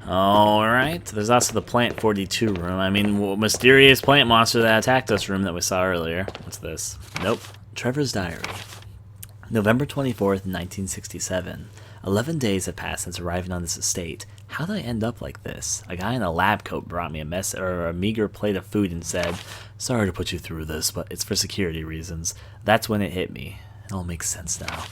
Alright, there's also the Plant 42 room. I mean, mysterious plant monster that attacked us room that we saw earlier. What's this? Nope. Trevor's diary. November 24th, 1967. 11 days have passed since arriving on this estate. How did I end up like this? A guy in a lab coat brought me a meager plate of food and said, "Sorry to put you through this, but it's for security reasons." That's when it hit me. It all makes sense now.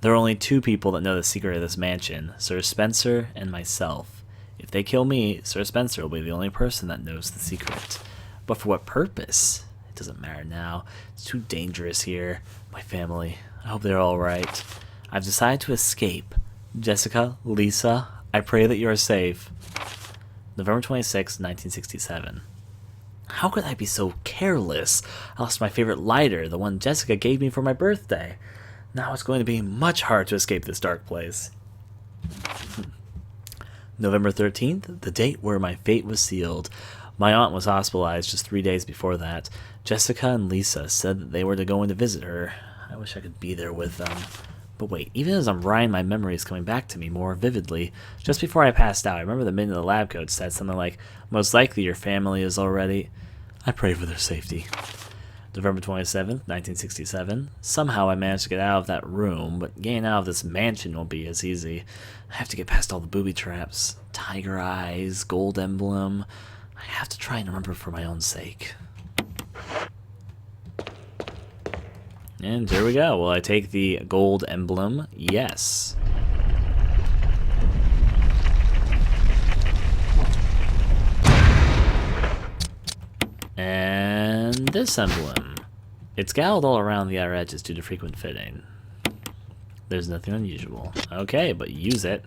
There are only two people that know the secret of this mansion, Sir Spencer and myself. If they kill me, Sir Spencer will be the only person that knows the secret. But for what purpose? It doesn't matter now. It's too dangerous here. My family, I hope they're alright. I've decided to escape. Jessica, Lisa, I pray that you are safe. November 26, 1967. How could I be so careless? I lost my favorite lighter, the one Jessica gave me for my birthday. Now it's going to be much harder to escape this dark place. November 13th, the date where my fate was sealed. My aunt was hospitalized just 3 days before that. Jessica and Lisa said that they were to go in to visit her. I wish I could be there with them. But wait, even as I'm writing, my memory is coming back to me more vividly. Just before I passed out, I remember the minute the lab coat said something like, "Most likely your family is already..." I pray for their safety. November 27th, 1967. Somehow I managed to get out of that room, but getting out of this mansion won't be as easy. I have to get past all the booby traps. Tiger eyes, gold emblem. I have to try and remember for my own sake. And here we go. Will I take the gold emblem? Yes. And this emblem. It's gouged all around the outer edges due to frequent fitting. There's nothing unusual. Okay, but use it.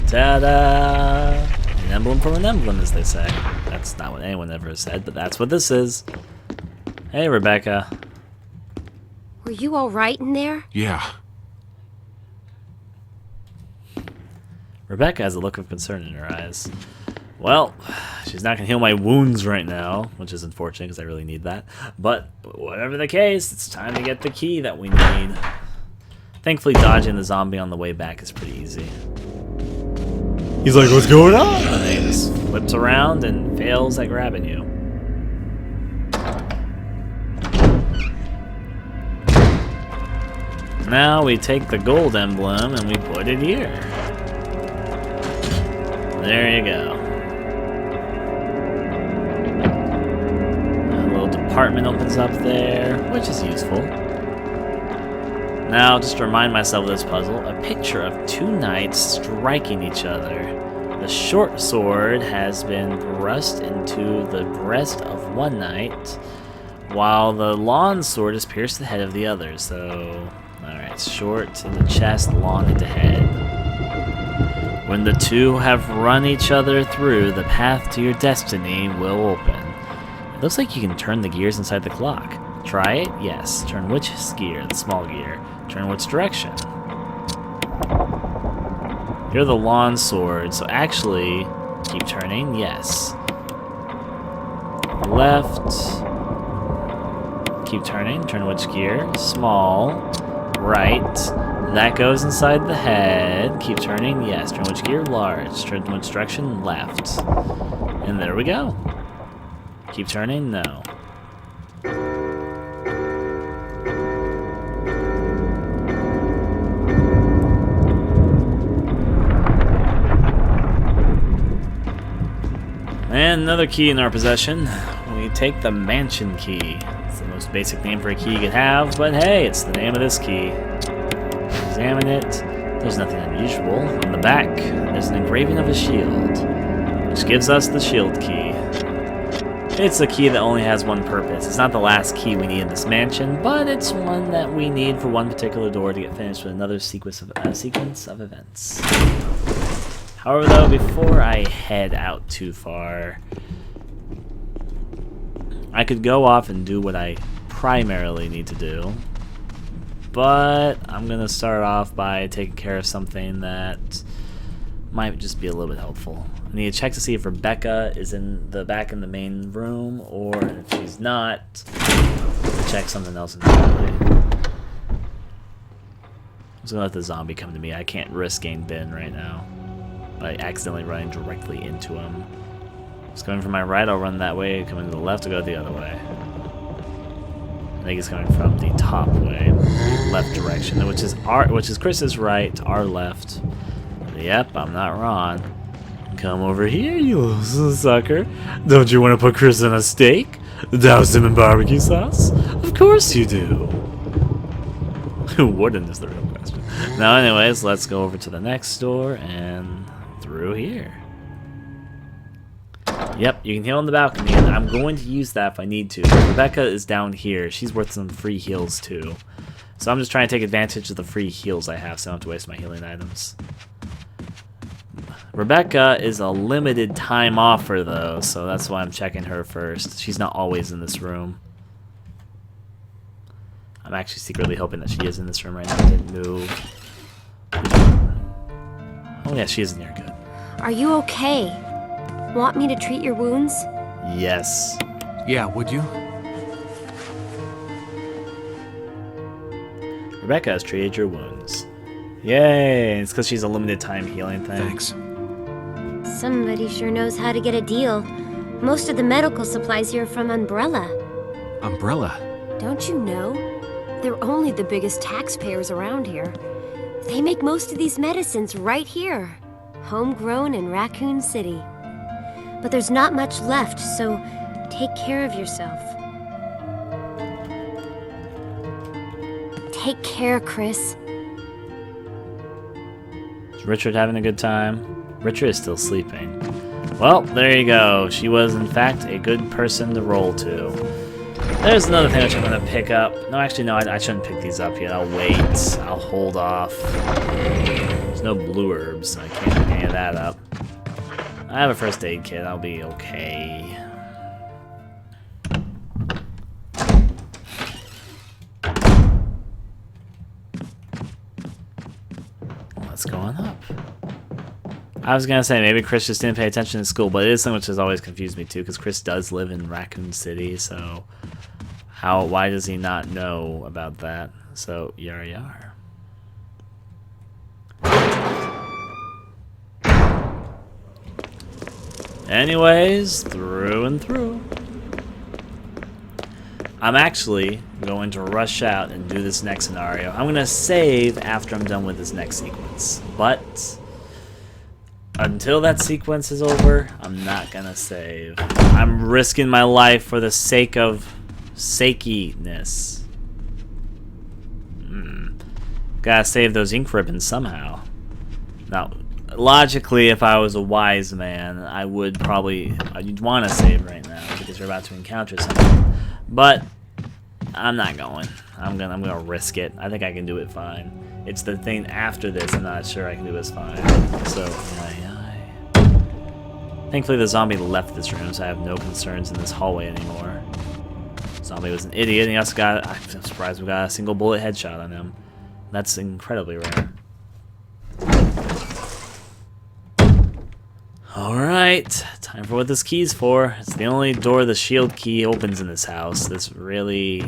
Ta-da! An emblem from an emblem, as they say. That's not what anyone ever said, but that's what this is. Hey, Rebecca. Were you all right in there? Yeah. Rebecca has a look of concern in her eyes. Well, she's not going to heal my wounds right now, which is unfortunate because I really need that. But whatever the case, it's time to get the key that we need. Thankfully, dodging the zombie on the way back is pretty easy. He's like, "What's going on?" And he just flips around and fails at grabbing you. Now we take the gold emblem and we put it here. There you go. A little department opens up there, which is useful. Now, just to remind myself of this puzzle, a picture of two knights striking each other. The short sword has been thrust into the breast of one knight, while the long sword has pierced the head of the other. So, alright, short in the chest, long in the head. When the two have run each other through, the path to your destiny will open. It looks like you can turn the gears inside the clock. Try it? Yes. Turn which gear? The small gear. Turn which direction? You're the long sword, so actually, keep turning? Yes. Left. Keep turning. Turn which gear? Small. Right. That goes inside the head. Keep turning? Yes. Turn which gear? Large. Turn which direction? Left. And there we go. Keep turning? No. And another key in our possession. We take the mansion key. It's the most basic name for a key you could have, but hey, it's the name of this key. Examine it. There's nothing unusual. On the back, there's an engraving of a shield, which gives us the shield key. It's a key that only has one purpose. It's not the last key we need in this mansion, but it's one that we need for one particular door to get finished with another sequence of events. However, though, before I head out too far, I could go off and do what I primarily need to do, but I'm going to start off by taking care of something that might just be a little bit helpful. I need to check to see if Rebecca is in the back in the main room, or if she's not, to check something else entirely. just gonna let the zombie come to me. I can't risk getting bitten right now by accidentally running directly into him. He's coming from my right, I'll run that way. Coming to the left, I'll go the other way. I think he's coming from the top way, left direction, which is Chris's right, our left. Yep, I'm not wrong. Come over here, you little sucker. Don't you want to put Chris on a steak? Douse him in barbecue sauce? Of course you do. Who wouldn't is the real question. Now, anyways, let's go over to the next door and through here. Yep, you can heal on the balcony, and I'm going to use that if I need to. Rebecca is down here. She's worth some free heals, too. So I'm just trying to take advantage of the free heals I have so I don't have to waste my healing items. Rebecca is a limited time offer, though, so that's why I'm checking her first. She's not always in this room. I'm actually secretly hoping that she is in this room right now. I didn't move. Oh, yeah, she is in here. Good. Are you okay? Want me to treat your wounds? Yes. Yeah, would you? Rebecca has treated your wounds. Yay! It's because she's a limited time healing thing. Thanks. Somebody sure knows how to get a deal. Most of the medical supplies here are from Umbrella. Umbrella? Don't you know? They're only the biggest taxpayers around here. They make most of these medicines right here. Homegrown in Raccoon City. But there's not much left, so take care of yourself. Take care, Chris. Is Richard having a good time? Richard is still sleeping. Well, there you go. She was, in fact, a good person to roll to. There's another thing which I'm going to pick up. No, actually, no, I shouldn't pick these up yet. I'll wait. I'll hold off. There's no blue herbs. I can't pick any of that up. I have a first aid kit. I'll be okay. What's going up? I was gonna say maybe Chris just didn't pay attention in school, but it is something which has always confused me too, because Chris does live in Raccoon City, so why does he not know about that? So yar yar. Anyways, through and through. I'm actually going to rush out and do this next scenario. I'm going to save after I'm done with this next sequence. But until that sequence is over, I'm not going to save. I'm risking my life for the sake of sakeiness. Gotta save those ink ribbons somehow. Now, logically, if I was a wise man, I would probably... You'd want to save right now because you're about to encounter something. But I'm not going. I'm gonna risk it. I think I can do it fine. It's the thing after this I'm not sure I can do this fine. So, thankfully the zombie left this room, so I have no concerns in this hallway anymore. Zombie was an idiot, and he also got... I'm surprised we got a single bullet headshot on him. That's incredibly rare. Alright, time for what this key's for. It's the only door the shield key opens in this house. This really...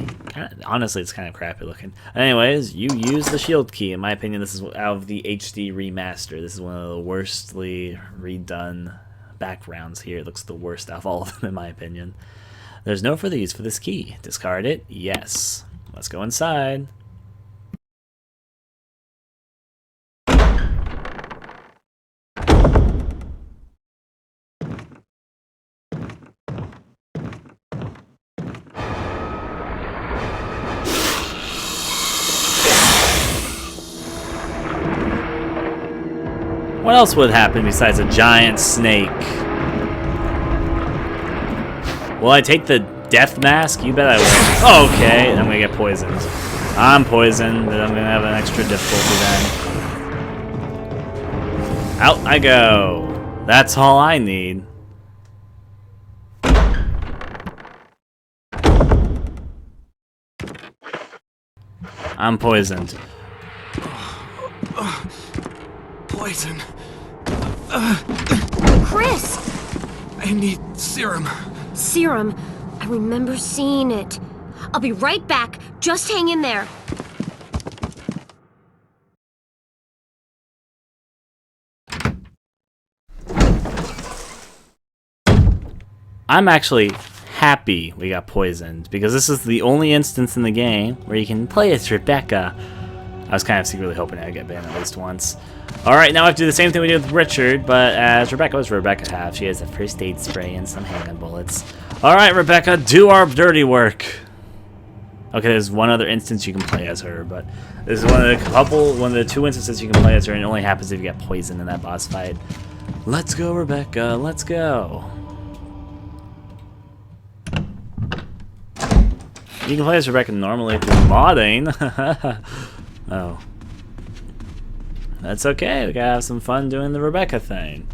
honestly, it's kind of crappy looking. Anyways, you use the shield key. In my opinion, this is out of the HD Remaster. This is one of the worstly redone backgrounds here. It looks the worst out of all of them, in my opinion. There's no further use for this key. Discard it? Yes. Let's go inside. What else would happen besides a giant snake? Will I take the death mask? You bet I will. Okay, I'm gonna get poisoned. I'm poisoned, then I'm gonna have an extra difficulty then. Out I go. That's all I need. I'm poisoned. Poison. Chris! I need serum. Serum. I remember seeing it. I'll be right back. Just hang in there. I'm actually happy we got poisoned, because this is the only instance in the game where you can play as Rebecca. I was kind of secretly hoping I'd get banned at least once. Alright, now I have to do the same thing we did with Richard, but as Rebecca, what does Rebecca have? She has a first aid spray and some handgun bullets. Alright, Rebecca, do our dirty work. Okay, there's one other instance you can play as her, but this is one of the two instances you can play as her, and it only happens if you get poisoned in that boss fight. Let's go, Rebecca, let's go. You can play as Rebecca normally through modding. Oh. That's okay, we gotta have some fun doing the Rebecca thing.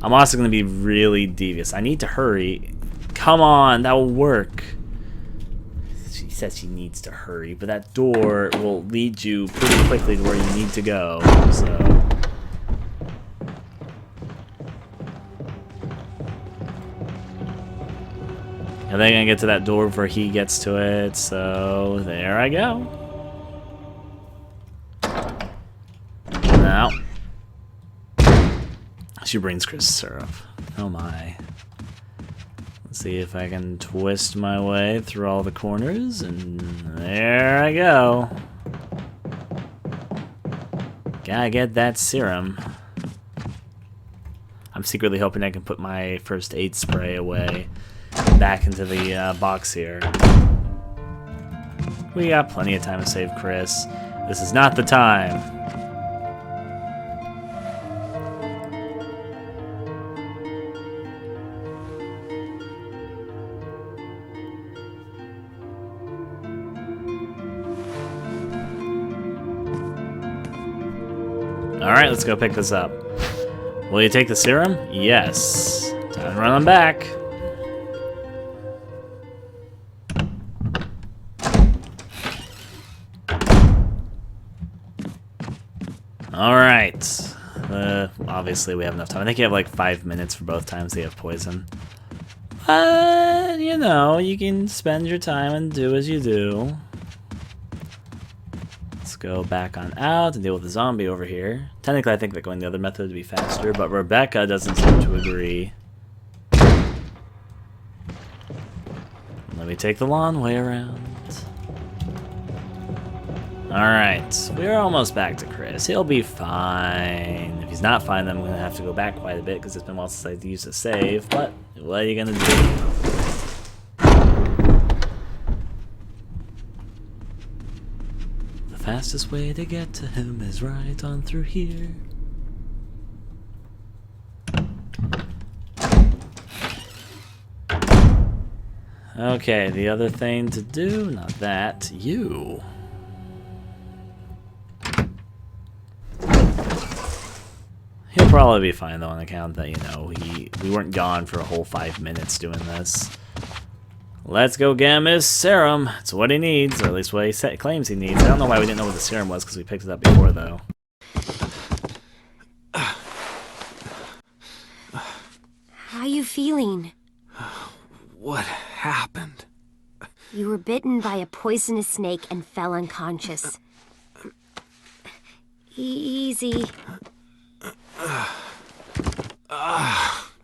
I'm also gonna be really devious. I need to hurry. Come on, that will work. She says she needs to hurry, but that door will lead you pretty quickly to where you need to go, so. Are they gonna get to that door before he gets to it? So there I go. Now she brings Chris syrup. Oh my. Let's see if I can twist my way through all the corners, and there I go. Gotta get that serum. I'm secretly hoping I can put my first aid spray away back into the box here. We got plenty of time to save Chris. This is not the time. Alright, let's go pick this up. Will you take the serum? Yes. Time to run them back. Alright. Obviously we have enough time. I think you have like 5 minutes for both times they have poison. But, you know, you can spend your time and do as you do. Let's go back on out and deal with the zombie over here. Technically, I think that going the other method would be faster, but Rebecca doesn't seem to agree. Let me take the long way around. Alright, we're almost back to Chris. He'll be fine. If he's not fine, then I'm going to have to go back quite a bit because it's been a while since I used a save, but what are you going to do? The fastest way to get to him is right on through here. Okay, the other thing to do, not that, you. He'll probably be fine though on account that, you know, we weren't gone for a whole 5 minutes doing this. Let's go get him his serum. It's what he needs, or at least what he claims he needs. I don't know why we didn't know what the serum was because we picked it up before though. How you feeling? What happened? You were bitten by a poisonous snake and fell unconscious. Easy. Oh,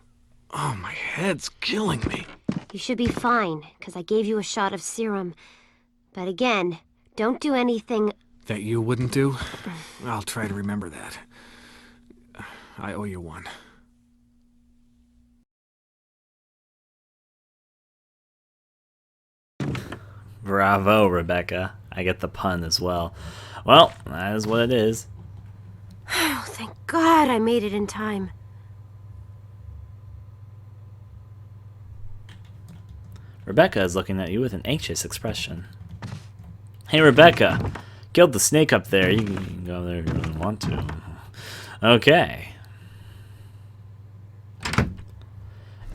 my head's killing me. You should be fine, because I gave you a shot of serum. But again, don't do anything... That you wouldn't do? I'll try to remember that. I owe you one. Bravo, Rebecca. I get the pun as well. Well, that is what it is. Oh, thank God I made it in time. Rebecca is looking at you with an anxious expression. Hey, Rebecca. Killed the snake up there. You can go there if you really want to. Okay.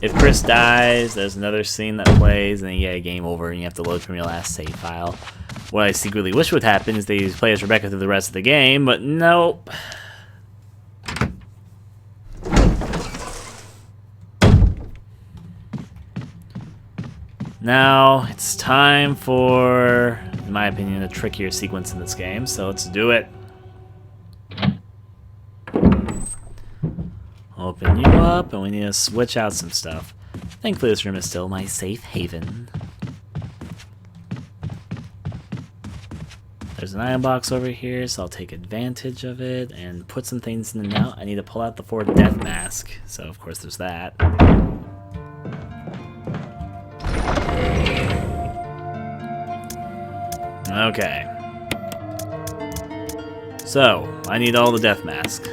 If Chris dies, there's another scene that plays, and then you get a game over, and you have to load from your last save file. What I secretly wish would happen is they play as Rebecca through the rest of the game, but nope. Now, it's time for, in my opinion, a trickier sequence in this game, so let's do it. Open you up, and we need to switch out some stuff. Thankfully, this room is still my safe haven. There's an iron box over here, so I'll take advantage of it and put some things in and out. I need to pull out the 4 death mask, so of course there's that. Okay. So, I need all the death mask.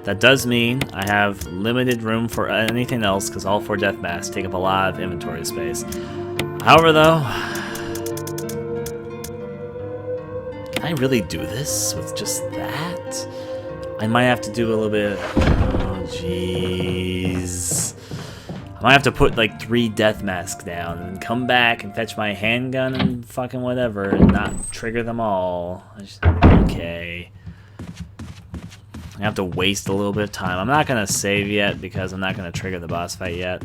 That does mean I have limited room for anything else, because all 4 death masks take up a lot of inventory space. However, though, can I really do this with just that? I might have to do a little bit. Oh, jeez. I might have to put like 3 death masks down and come back and fetch my handgun and fucking whatever and not trigger them all. Okay. I have to waste a little bit of time. I'm not gonna save yet because I'm not gonna trigger the boss fight yet.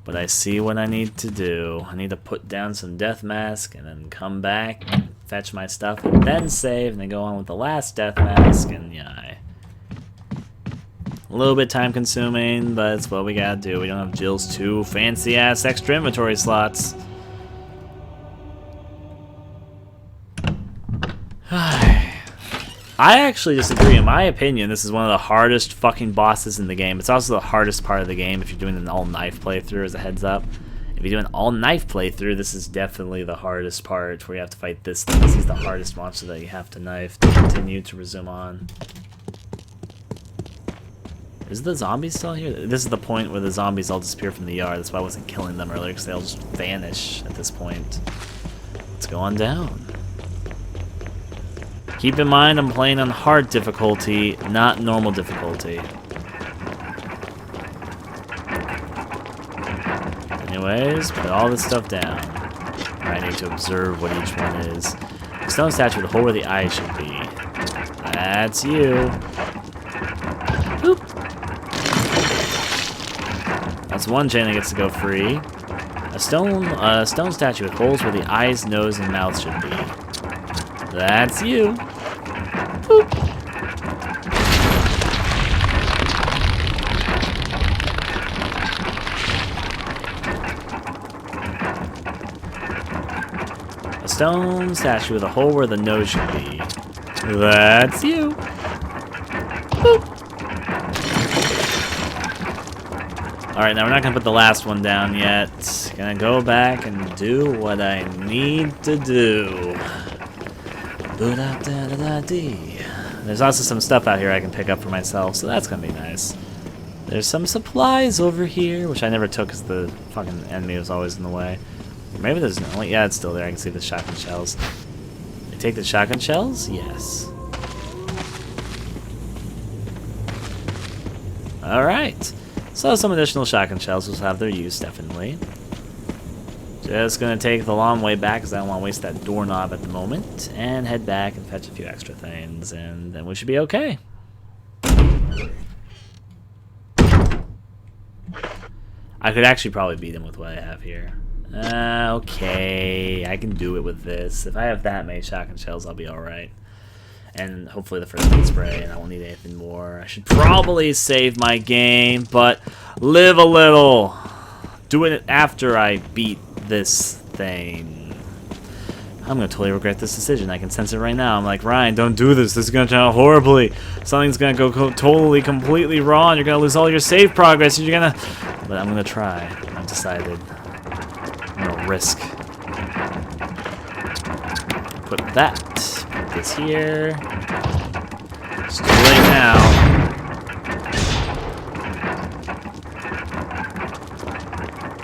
But I see what I need to do. I need to put down some death mask and then come back and fetch my stuff and then save and then go on with the last death mask, and yeah, a little bit time consuming, but it's what we gotta do. We don't have Jill's 2 fancy ass extra inventory slots. I actually disagree. In my opinion, this is one of the hardest fucking bosses in the game. It's also the hardest part of the game if you're doing an all-knife playthrough, as a heads up. If you do an all-knife playthrough, this is definitely the hardest part, where you have to fight this thing. This is the hardest monster that you have to knife to continue to resume on. Is the zombie still here? This is the point where the zombies all disappear from the yard. That's why I wasn't killing them earlier, because they all just vanish at this point. Let's go on down. Keep in mind, I'm playing on hard difficulty, not normal difficulty. Anyways, put all this stuff down. I need to observe what each one is. The stone statue with a hole where the eyes should be. That's you. Boop. That's one chain that gets to go free. A stone statue with holes where the eyes, nose, and mouth should be. That's you. Boop. A stone statue with a hole where the nose should be. That's you. Boop. Alright, now we're not gonna put the last one down yet. Gonna go back and do what I need to do. There's also some stuff out here I can pick up for myself, so that's gonna be nice. There's some supplies over here, which I never took because the fucking enemy was always in the way. Maybe there's no. Yeah, it's still there. I can see the shotgun shells. They take the shotgun shells? Yes. Alright. So some additional shotgun shells will have their use, definitely. Just gonna take the long way back because I don't want to waste that doorknob at the moment, and head back and fetch a few extra things, and then we should be okay. I could actually probably beat him with what I have here. Okay, I can do it with this. If I have that many shotgun shells, I'll be alright. And hopefully the first aid spray, and I won't need anything more. I should probably save my game, but live a little. Do it after I beat this thing. I'm gonna totally regret this decision. I can sense it right now. I'm like, Ryan, don't do this. This is gonna turn out horribly. Something's gonna go totally, completely wrong. You're gonna lose all your save progress. You're gonna... But I'm gonna try. I've decided. I'm gonna risk. Put that. Put this here. It's too late now.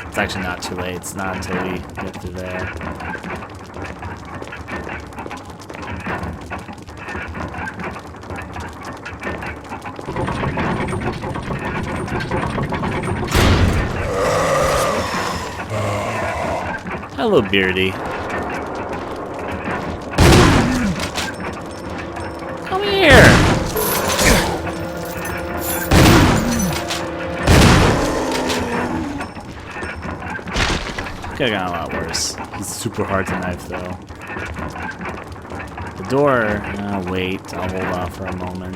It's actually not too late. It's not until we get through there. Hello, Beardy. Come here! Could've gotten a lot worse. He's super hard to knife, though. The door... wait. I'll hold off for a moment.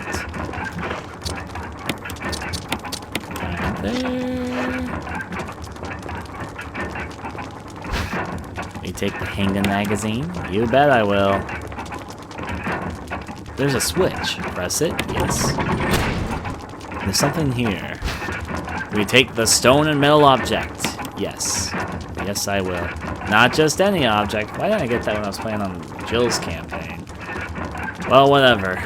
Right there. You take the Hanga magazine? You bet I will. There's a switch. Press it. Yes. There's something here. We take the stone and metal object. Yes. Yes, I will. Not just any object. Why didn't I get that when I was playing on Jill's campaign? Well, whatever.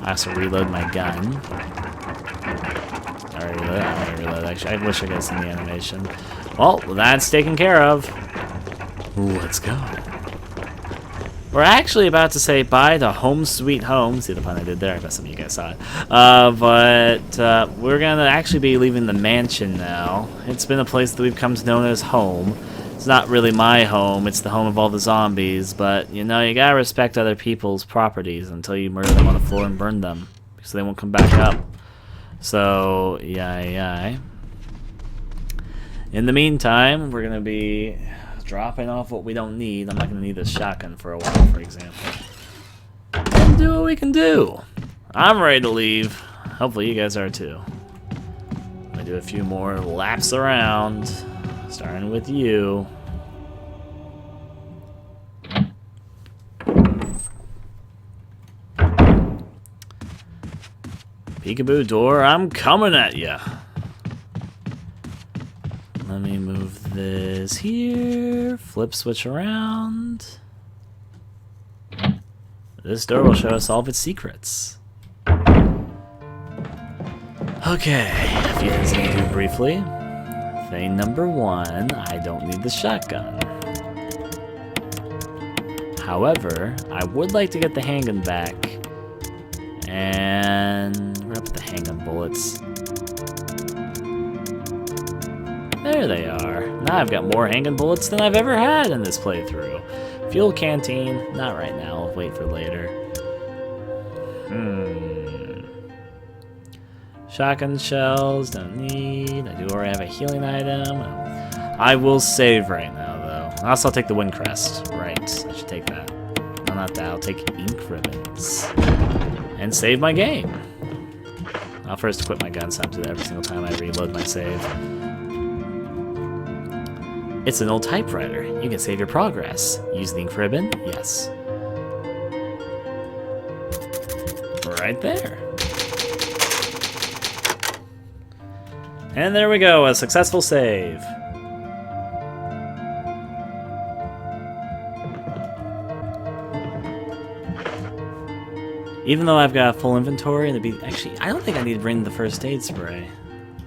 I also reload my gun. I reload, actually. I wish I could have seen the animation. Well, that's taken care of. Ooh, let's go. We're actually about to say bye to Home Sweet Home. See the pun I did there? I bet some of you guys saw it. But we're going to actually be leaving the mansion now. It's been a place that we've come to know as home. It's not really my home. It's the home of all the zombies. But, you know, you got to respect other people's properties until you murder them on the floor and burn them. Because they won't come back up. So, yeah. In the meantime, we're going to be dropping off what we don't need. I'm not going to need this shotgun for a while, for example. And do what we can do. I'm ready to leave. Hopefully you guys are too. I'm going to do a few more laps around, starting with you. Peekaboo door, I'm coming at ya. Let me move this here. Flip switch around. This door will show us all of its secrets. Okay, a few things I do briefly. Thing number one, I don't need the shotgun. However, I would like to get the handgun back. And where up the handgun bullets? There they are. Now I've got more handgun bullets than I've ever had in this playthrough. Fuel canteen, not right now. I'll wait for later. Shotgun shells, don't need. I do already have a healing item. I will save right now, though. Also, I'll take the wind crest. Right, I should take that. No, not that. I'll take ink ribbons. And save my game. I'll first equip my gun so I have to do that every single time I reload my save. It's an old typewriter. You can save your progress. Use the ink ribbon? Yes. Right there. And there we go, a successful save. Even though I've got a full inventory, and actually, I don't think I need to bring the first aid spray.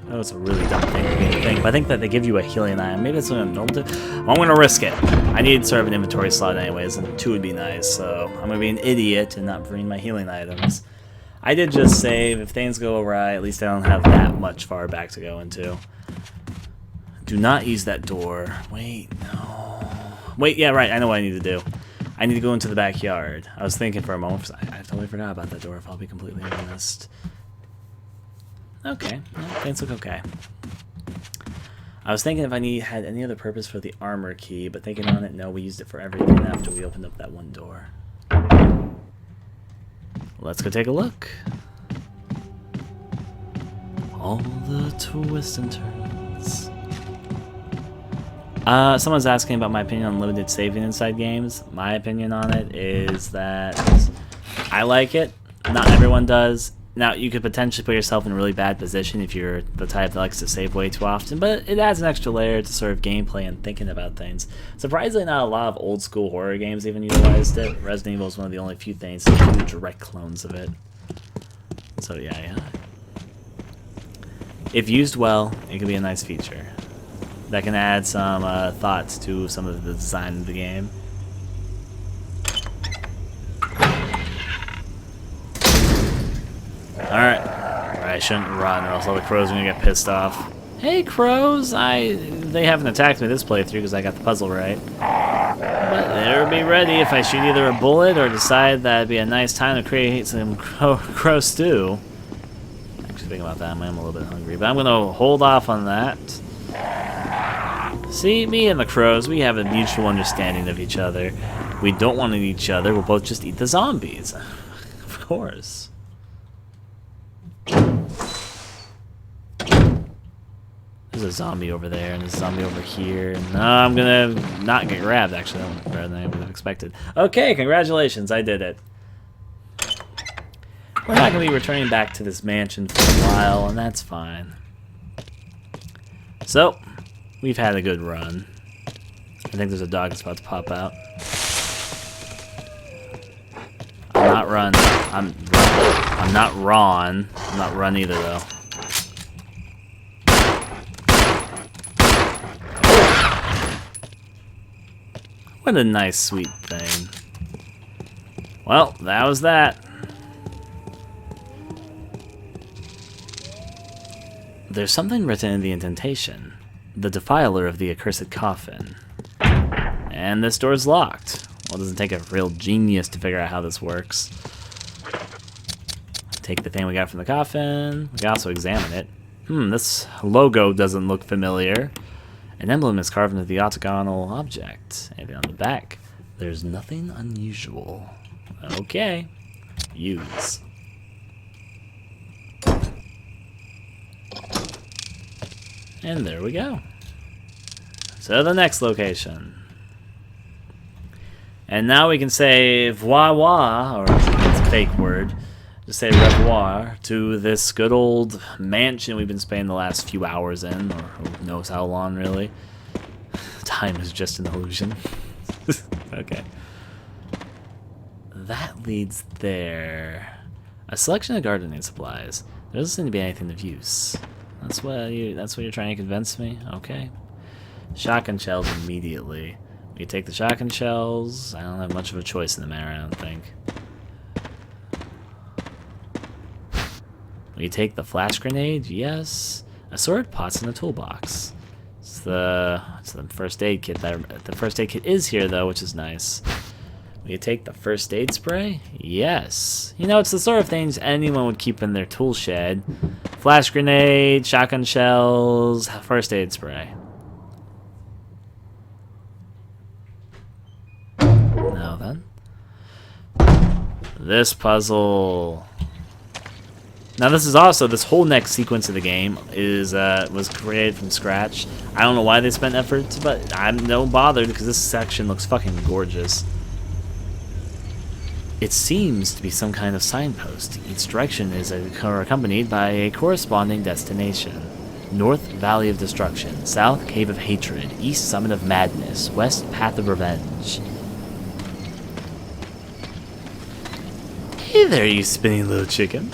That was a really dumb thing for me to think, but I think that they give you a healing item. Maybe that's what I'm normal to. Well, I'm going to risk it. I need sort of an inventory slot anyways, and 2 would be nice, so I'm going to be an idiot and not bring my healing items. I did just save. If things go awry, at least I don't have that much far back to go into. Do not use that door. Wait, no. Wait, yeah, right, I know what I need to do. I need to go into the backyard. I was thinking for a moment, I totally forgot about that door, if I'll be completely honest. Okay, well, things look okay. I was thinking if I had any other purpose for the armor key, but thinking on it, no, we used it for everything after we opened up that one door. Let's go take a look. All the twists and turns. Someone's asking about my opinion on limited saving inside games. My opinion on it is that I like it. Not everyone does. Now, you could potentially put yourself in a really bad position if you're the type that likes to save way too often, but it adds an extra layer to sort of gameplay and thinking about things. Surprisingly, not a lot of old school horror games even utilized it. Resident Evil is one of the only few things that do direct clones of it. So yeah. If used well, it can be a nice feature that can add some thoughts to some of the design of the game. Alright. I shouldn't run or else all the crows are gonna get pissed off. Hey crows! They haven't attacked me this playthrough because I got the puzzle right. But they'll be ready if I shoot either a bullet or decide that it'd be a nice time to create some crow stew. Actually thinking about that, I'm a little bit hungry, but I'm gonna hold off on that. See, me and the crows, we have a mutual understanding of each other. We don't want to eat each other, we'll both just eat the zombies. Of course. There's a zombie over there and a zombie over here. No, I'm gonna not get grabbed, actually. That went better than I would have expected. Okay, congratulations, I did it. We're not gonna be returning back to this mansion for a while, and that's fine. So, we've had a good run. I think there's a dog that's about to pop out. I'm not run. I'm not Ron. I'm not run either, though. What a nice, sweet thing. Well, that was that. There's something written in the indentation. The defiler of the accursed coffin. And this door's locked. Well, it doesn't take a real genius to figure out how this works. Take the thing we got from the coffin. We can also examine it. This logo doesn't look familiar. An emblem is carved into the octagonal object. Anything on the back? There's nothing unusual. Okay. Use. And there we go. So the next location. And now we can say voir, or it's a fake word, just say revoir to this good old mansion we've been spending the last few hours in, or who knows how long, really. Time is just an illusion. Okay. That leads there. A selection of gardening supplies. There doesn't seem to be anything of use. That's what you're trying to convince me? Okay. Shotgun shells immediately. We take the shotgun shells. I don't have much of a choice in the matter, I don't think. We take the flash grenade, yes. Assorted pots in the toolbox. It's the first aid kit. The first aid kit is here though, which is nice. We take the first aid spray, yes. You know, it's the sort of things anyone would keep in their tool shed. Flash grenade, shotgun shells, first aid spray. Now then, this puzzle. Now this is also, this whole next sequence of the game is was created from scratch. I don't know why they spent effort, but I'm no bothered because this section looks fucking gorgeous. It seems to be some kind of signpost. Each direction is accompanied by a corresponding destination. North, Valley of Destruction. South, Cave of Hatred. East, Summit of Madness. West, Path of Revenge. Hey there, you spinny little chicken.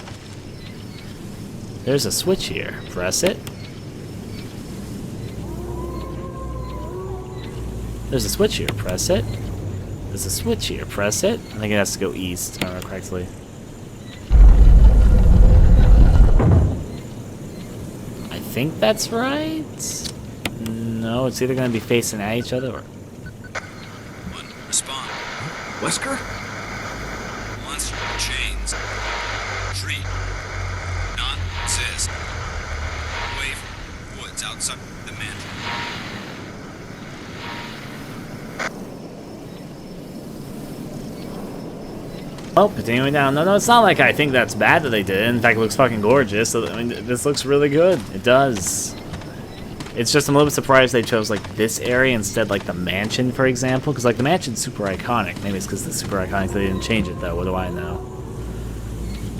There's a switch here. Press it. There's a switch here. Press it. There's a switch here. Press it. I think it has to go east, if I remember correctly. I think that's right. No, it's either going to be facing at each other or... One, respond. Wesker? Monster chains. Treat. Not exist. Away from woods outside the mansion. Well, continuing down. No, it's not like I think that's bad that they did it. In fact, it looks fucking gorgeous. So, I mean, this looks really good. It does. It's just I'm a little bit surprised they chose, like, this area instead, like, the mansion, for example. Because, like, the mansion's super iconic. Maybe it's because it's super iconic they didn't change it, though. What do I know?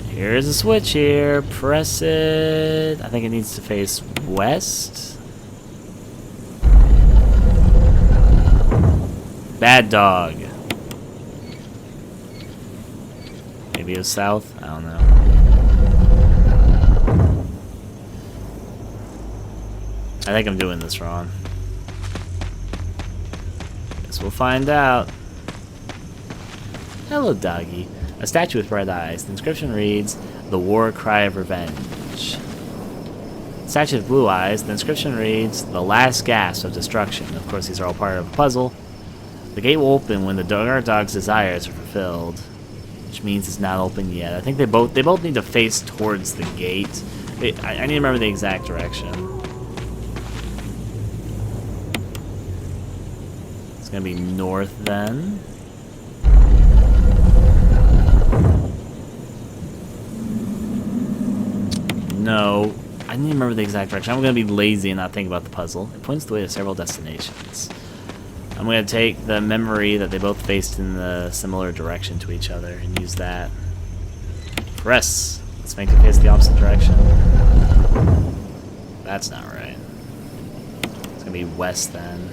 Here's a switch here. Press it. I think it needs to face west. Bad dog. Maybe it was south? I don't know. I think I'm doing this wrong. Guess we'll find out. Hello, doggy. A statue with bright eyes. The inscription reads, "The War Cry of Revenge." Statue with blue eyes. The inscription reads, "The Last Gasp of Destruction." Of course, these are all part of a puzzle. The gate will open when the guard dog's desires are fulfilled. Which means it's not open yet. I think they both need to face towards the gate. I need to remember the exact direction. It's gonna be north then. No, didn't even remember the exact direction. I'm going to be lazy and not think about the puzzle. It points the way to several destinations. I'm going to take the memory that they both faced in the similar direction to each other and use that. Press. Let's make it face the opposite direction. That's not right. It's going to be west then.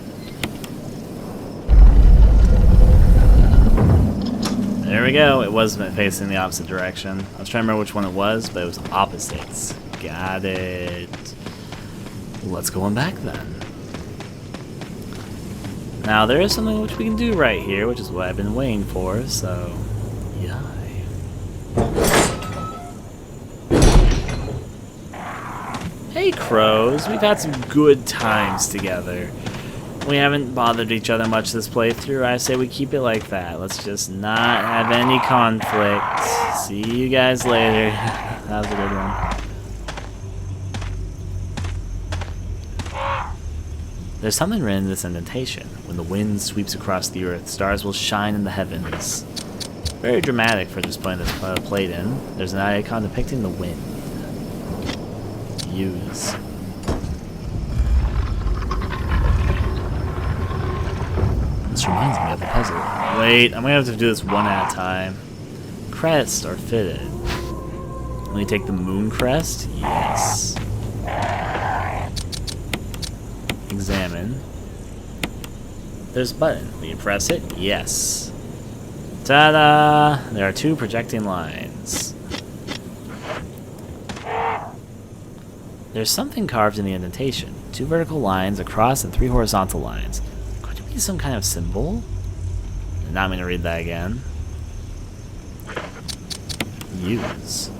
There we go. It was facing the opposite direction. I was trying to remember which one it was, but it was opposites. Got it. Let's go on back then. Now there is something which we can do right here, which is what I've been waiting for, so yay. Hey crows, we've had some good times together. We haven't bothered each other much this playthrough. I say we keep it like that. Let's just not have any conflict. See you guys later. That was a good one. There's something written in this indentation. When the wind sweeps across the earth, stars will shine in the heavens. Very dramatic for just putting this plate in. There's an icon depicting the wind. Use. This reminds me of the puzzle. Wait, I'm gonna have to do this one at a time. Crests are fitted. Let me take the moon crest. Yes. Examine. There's a button. Will you press it? Yes. Ta-da! There are 2 projecting lines. There's something carved in the indentation. 2 vertical lines across and 3 horizontal lines. Could it be some kind of symbol? I'm not going to read that again. Use.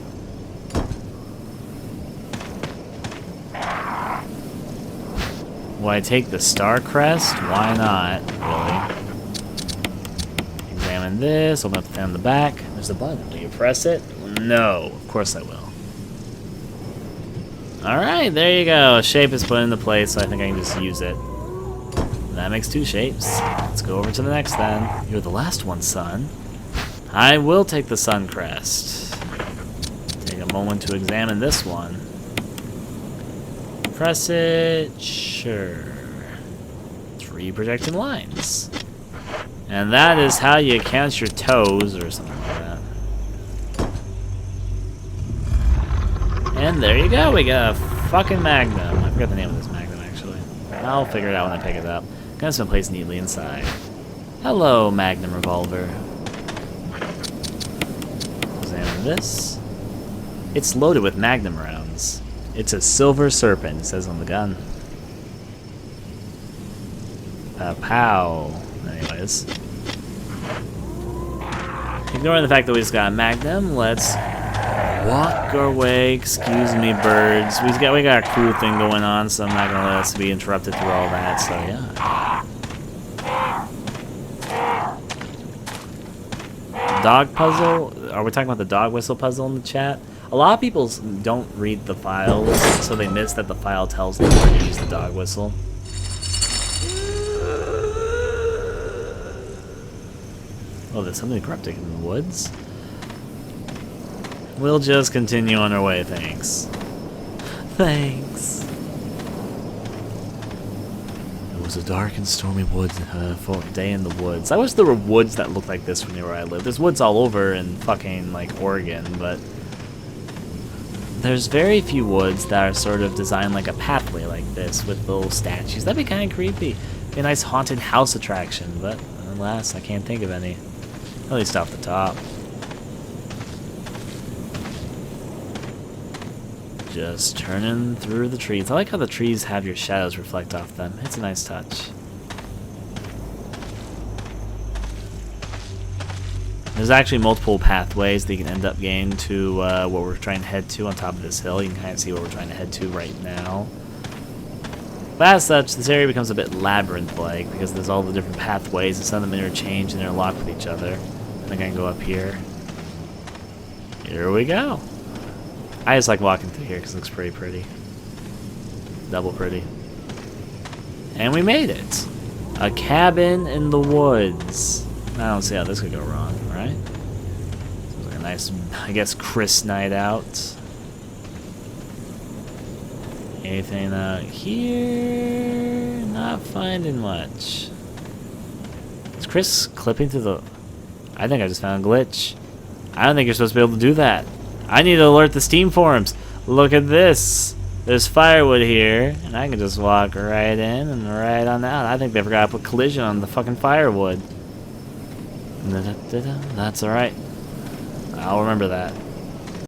Will I take the star crest? Why not, really? Examine this, open up the thing on the back. There's a button. Will you press it? No, of course I will. Alright, there you go. Shape is put into place, so I think I can just use it. That makes 2 shapes. Let's go over to the next then. You're the last one, son. I will take the sun crest. Take a moment to examine this one. Press it. Sure. 3 projecting lines. And that is how you count your toes or something like that. And there you go. We got a fucking magnum. I forgot the name of this magnum actually. I'll figure it out when I pick it up. It's been placed neatly inside. Hello, magnum revolver. Examine this. It's loaded with magnum rounds. It's a silver serpent, it says on the gun. Pow. Anyways. Ignoring the fact that we just got a magnum, let's walk our way. Excuse me, birds. We got a crew thing going on, so I'm not gonna let us be interrupted through all that, so yeah. Dog puzzle? Are we talking about the dog whistle puzzle in the chat? A lot of people don't read the files, so they miss that the file tells them where to use the dog whistle. Oh, there's something cryptic in the woods. We'll just continue on our way, thanks. Thanks. It was a dark and stormy day in the woods. I wish there were woods that looked like this near where I live. There's woods all over in fucking, like, Oregon, but there's very few woods that are sort of designed like a pathway like this with little statues. That'd be kind of creepy. Be a nice haunted house attraction, but alas, I can't think of any. At least off the top. Just turning through the trees. I like how the trees have your shadows reflect off them. It's a nice touch. There's actually multiple pathways that you can end up getting to what we're trying to head to on top of this hill. You can kind of see what we're trying to head to right now. But as such, this area becomes a bit labyrinth-like because there's all the different pathways and some of them interchange and interlock with each other. I think I can go up here. Here we go. I just like walking through here because it looks pretty pretty. Double pretty. And we made it. A cabin in the woods. I don't see how this could go wrong, right? Seems like a nice, I guess, crisp night out. Anything out here? Not finding much. Is Chris clipping through the... I think I just found a glitch. I don't think you're supposed to be able to do that. I need to alert the Steam forums. Look at this. There's firewood here, and I can just walk right in and right on out. I think they forgot to put collision on the fucking firewood. That's alright. I'll remember that.